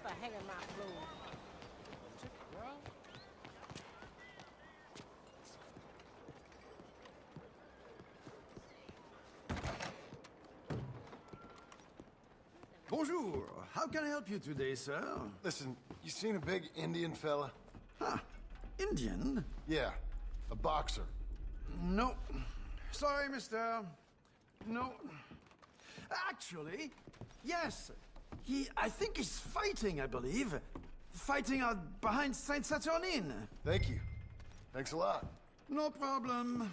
for hanging my clothes. Girl. Bonjour. How can I help you today, sir? Listen, you seen a big Indian fella? Huh. Indian? Yeah, a boxer. No. Sorry, mister. No. Actually, yes. I think he's fighting, I believe. Fighting out behind Saint Saturnine. Thank you. Thanks a lot. No problem.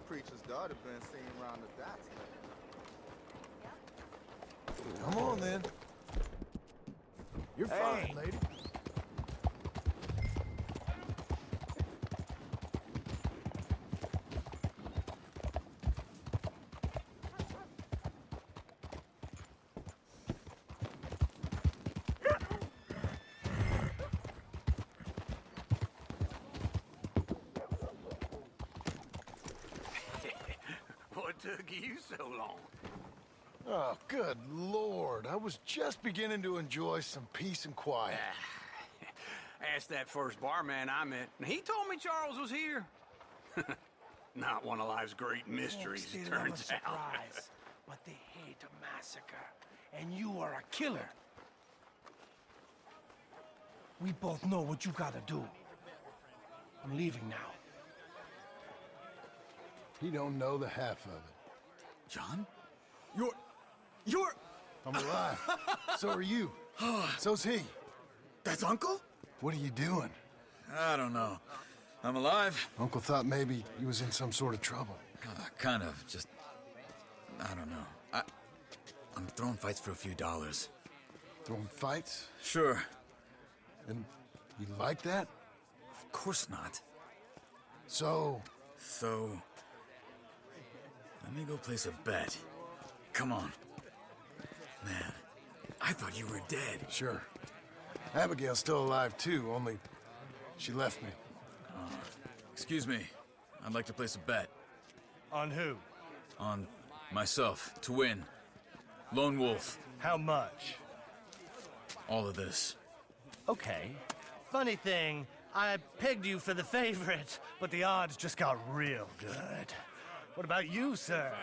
Preacher's daughter been seen around the docks lately. Come on, then. You're fine, lady. What took you so long? Oh, good Lord. I was just beginning to enjoy some peace and quiet. Asked that first barman I met, and he told me Charles was here. Not one of life's great mysteries, Folks, they it love a turns out. surprise, but they hate a massacre. And you are a killer. We both know what you gotta do. I'm leaving now. He don't know the half of it. John? You're... I'm alive. So are you. So's he. That's Uncle? What are you doing? I don't know. I'm alive. Uncle thought maybe you was in some sort of trouble. Kind of. Just... I don't know. I'm throwing fights for a few dollars. Throwing fights? Sure. And you like that? Of course not. So... So... Let me go place a bet. Come on. Man, I thought you were dead. Sure. Abigail's still alive too, only she left me. Excuse me. I'd like to place a bet. On who? On myself, to win. Lone Wolf. How much? All of this. Okay. Funny thing, I pegged you for the favorite, but the odds just got real good. What about you, sir?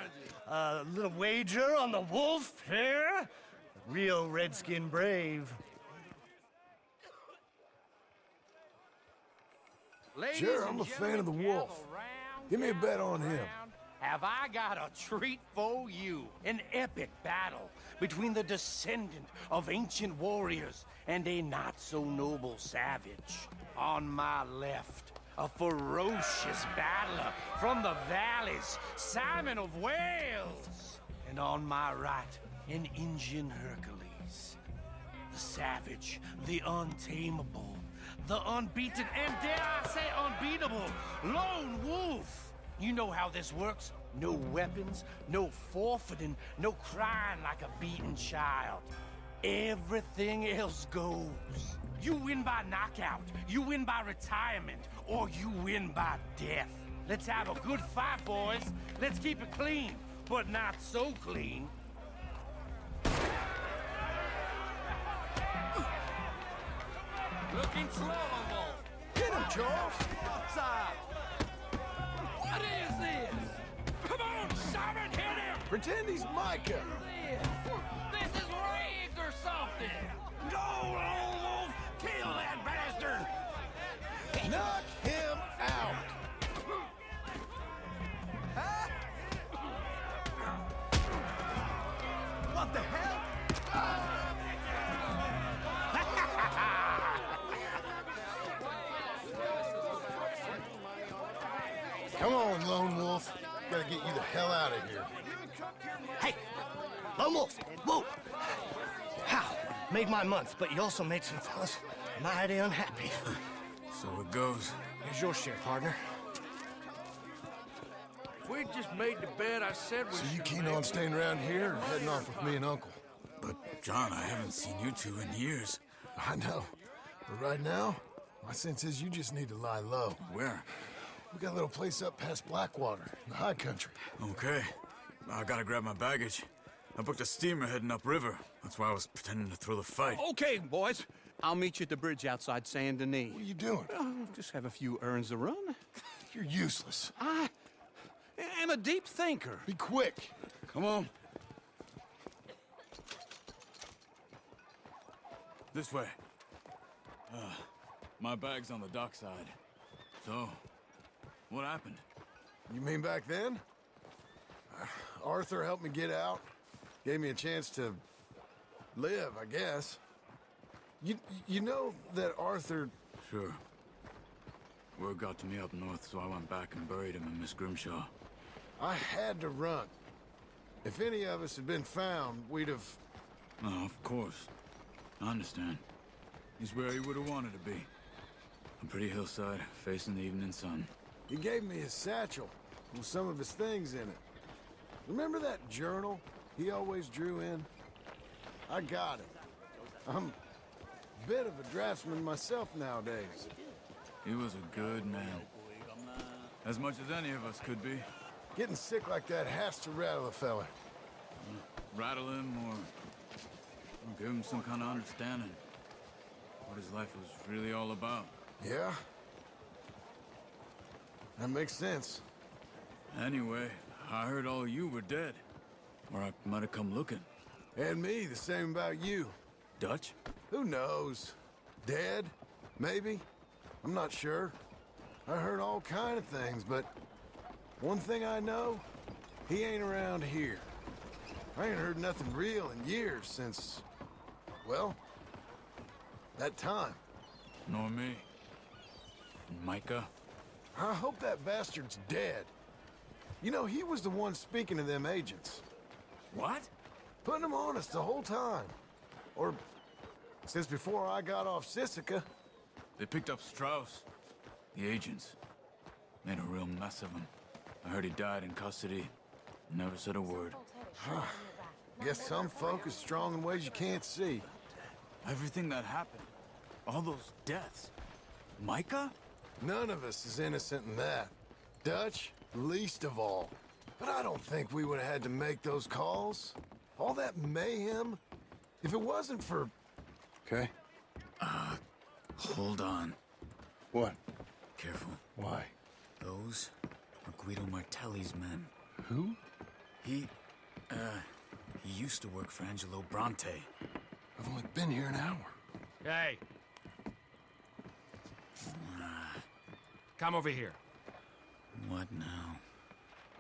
A little wager on the wolf here? Real redskin brave. Ladies Sure, and I'm a fan of the gentlemen, wolf. gather round, Give me a bet on gather him. round. Have I got a treat for you? An epic battle between the descendant of ancient warriors and a not-so-noble savage. On my left, a ferocious battler from the valleys, Simon of Wales. And on my right, an Indian Hercules. The savage, the untamable, the unbeaten, and dare I say unbeatable, Lone Wolf. You know how this works. No weapons, no forfeiting, no crying like a beaten child. Everything else goes. You win by knockout, you win by retirement, or you win by death. Let's have a good fight, boys. Let's keep it clean, but not so clean. Looking slow, Wolf. Get him, Charles! Outside. What is this? Come on, Simon, hit him! Pretend he's Micah! This is rigged or something! Go, Lone Wolf! Kill that bastard! Knock him out! What the hell? Come on, Lone Wolf. Gotta get you the hell out of here. Hey, Lone Wolf, whoa! How? Made my month, but you also made some fellas mighty unhappy. So it goes. Here's your share, partner. If we'd just made the bet I said we So you should keen make, on staying around here or heading off with me and Uncle? But, John, I haven't seen you two in years. I know. But right now, My sense is you just need to lie low. Where? We got a little place up past Blackwater, in the high country. Okay. I gotta grab my baggage. I booked a steamer heading upriver. That's why I was pretending to throw the fight. Okay, boys. I'll meet you at the bridge outside Saint Denis. What are you doing? Just have a few errands to run. You're useless. I am a deep thinker. Be quick. Come on. This way. My bag's on the dockside. So, what happened? You mean back then? Arthur helped me get out. Gave me a chance to live, I guess. You know that Arthur... Sure. Word got to me up north, so I went back and buried him in Miss Grimshaw. I had to run. If any of us had been found, we'd have... Oh, of course. I understand. He's where he would have wanted to be. A pretty hillside, facing the evening sun. He gave me his satchel with some of his things in it. Remember that journal he always drew in? I got it. I'm a bit of a draftsman myself nowadays. He was a good man. As much as any of us could be. Getting sick like that has to rattle a fella. Rattle him or give him some kind of understanding. What his life was really all about. Yeah? That makes sense. Anyway, I heard all you were dead. Or I might have come looking. And me, the same about you. Dutch? Who knows? Dead? Maybe? I'm not sure. I heard all kind of things, but one thing I know, he ain't around here. I ain't heard nothing real in years since, well, that time. Nor me. And Micah? I hope that bastard's dead. You know, he was the one speaking to them agents. What? Putting them on us the whole time. Or since before I got off Sisika. They picked up Strauss. The agents. Made a real mess of him. I heard he died in custody. Never said a word. Guess some folk is strong in ways you can't see. Everything that happened. All those deaths. Micah? None of us is innocent in that. Dutch, least of all. But I don't think we would have had to make those calls. All that mayhem. If it wasn't for... Okay. Hold on. What? Careful. Why? Those are Guido Martelli's men. Who? He used to work for Angelo Bronte. I've only been here an hour. Hey. Come over here. What now?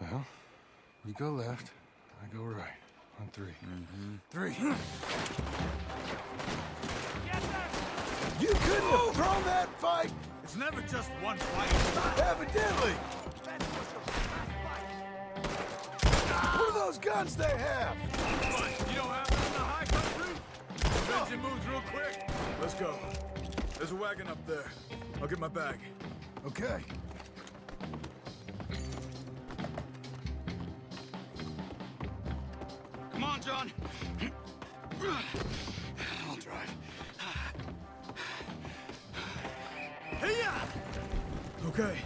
Well, you go left, I go right. On three. Three. You couldn't have thrown that fight! It's never just one fight. Evidently! What are those guns they have? What? You don't have them in the high country? The engine moves real quick. Let's go. There's a wagon up there. I'll get my bag. Okay. Come on, John. I'll drive. Hey-ya! Okay.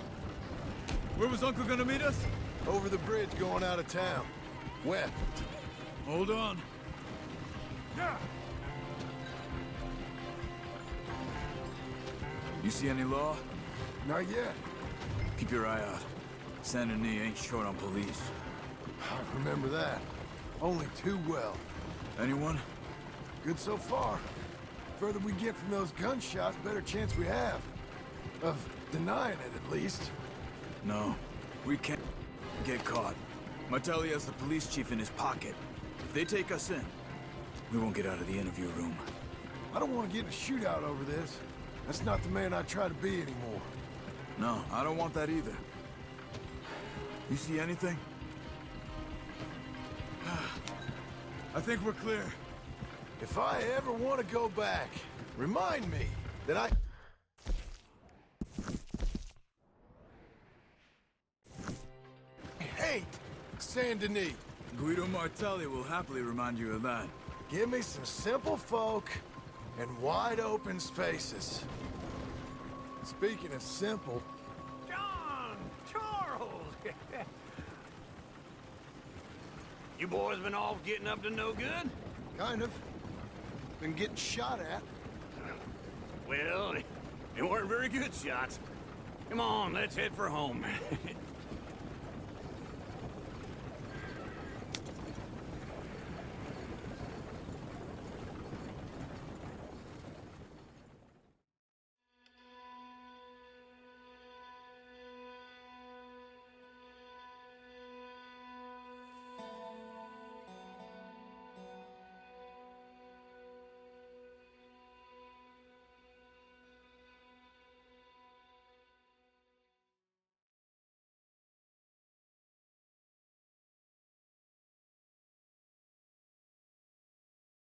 Where was Uncle gonna meet us? Over the bridge going out of town. West. Hold on. You see any law? Not yet. Keep your eye out. Saint Denis ain't short on police. I remember that. Only too well. Anyone? Good so far. Further we get from those gunshots, better chance we have. Of denying it, at least. No. We can't get caught. Martelli has the police chief in his pocket. If they take us in, we won't get out of the interview room. I don't want to get in a shootout over this. That's not the man I try to be anymore. No, I don't want that either. You see anything? I think we're clear. If I ever want to go back, remind me that I... hate Saint Denis. Guido Martelli will happily remind you of that. Give me some simple folk and wide open spaces. Speaking of simple, John! Charles! You boys been off getting up to no good? kind of. Been getting shot at. Well, they weren't very good shots. Come on, let's head for home.